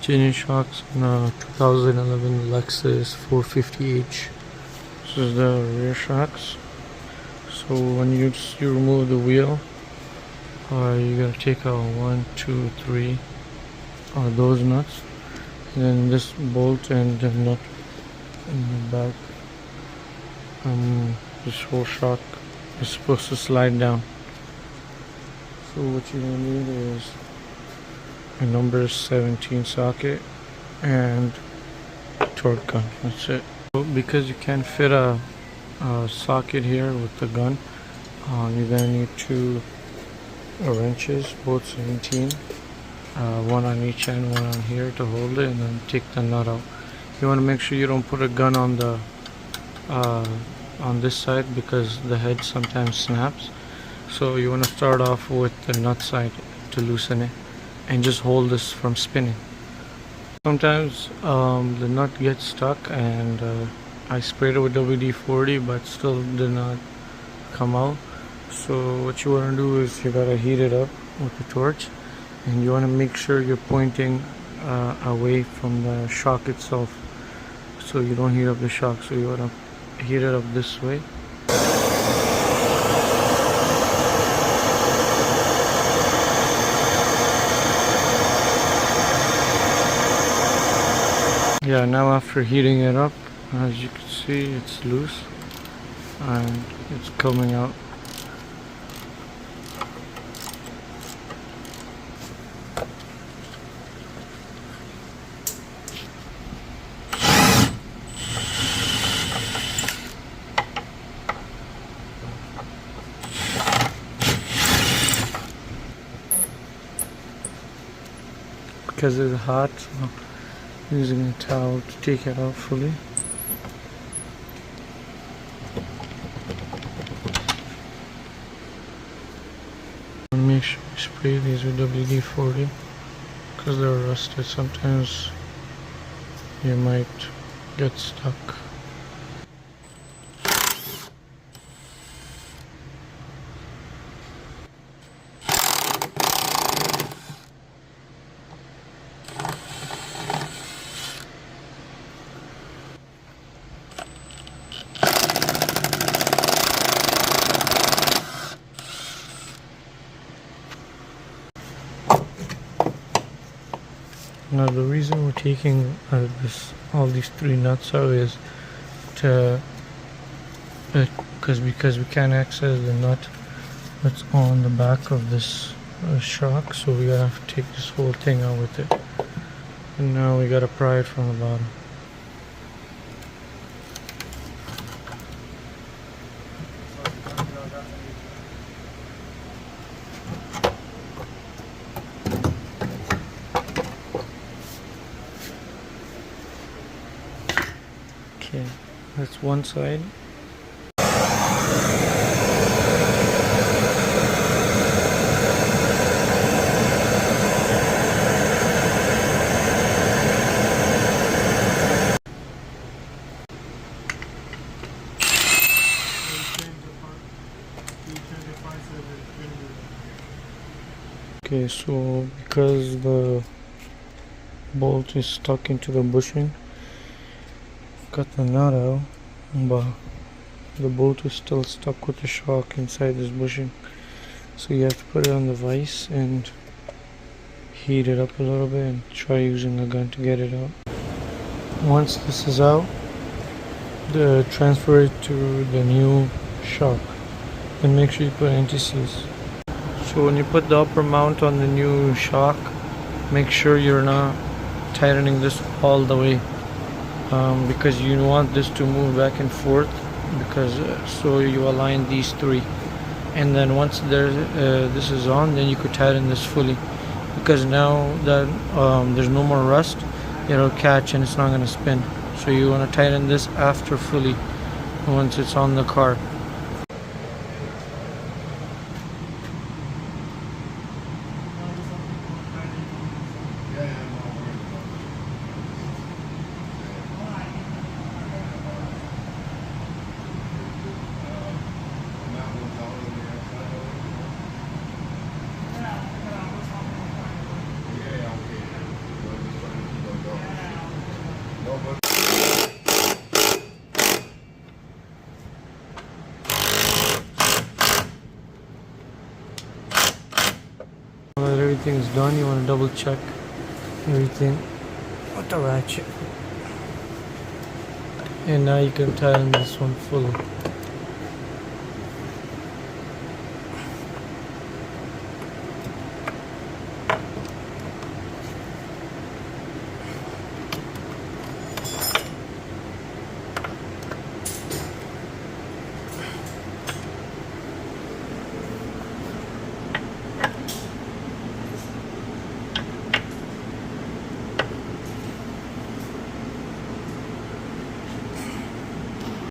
changing shocks on a 2011 Lexus 450h. This is the rear shocks. So when you remove the wheel, you gotta take out 1, 2, 3 those nuts, and then this bolt and the nut in the back. This whole shock is supposed to slide down. So what you're gonna need is a number 17 socket and torque gun. That's it. So because you can't fit a socket here with the gun, you're gonna need two wrenches, both 17, one on each end, one on here to hold it, and then take the nut out. You want to make sure you don't put a gun on the on this side because the head sometimes snaps. So you want to start off with the nut side to loosen it and just hold this from spinning. Sometimes the nut gets stuck, and I sprayed it with WD-40 but still did not come out. So what you want to do is you gotta heat it up with the torch, and you want to make sure you're pointing away from the shock itself, so you don't heat up the shock. So you want to heat it up this way. Yeah, now after heating it up, as you can see, it's loose and it's coming out. Because it's hot, so I'm using a towel to take it out fully. Make sure you spray these with WD-40 because they're rusted. Sometimes you might get stuck. Now the reason we're taking all these three nuts out is because we can't access the nut that's on the back of this shock, so we gotta have to take this whole thing out with it. And now we gotta pry it from the bottom. Okay, that's one side. Okay, so because the bolt is stuck into the bushing, got the nut out, but the bolt is still stuck with the shock inside this bushing. So you have to put it on the vise and heat it up a little bit and try using the gun to get it out. Once this is out, transfer it to the new shock and make sure you put anti-seize. So when you put the upper mount on the new shock, make sure you're not tightening this all the way, because you want this to move back and forth, because so you align these three, and then once this is on, then you could tighten this fully, because now that there's no more rust, it'll catch and it's not going to spin. So you want to tighten this after fully, once it's on the car. everything is done, you want to double check everything with the ratchet. And now you can tighten this one fully.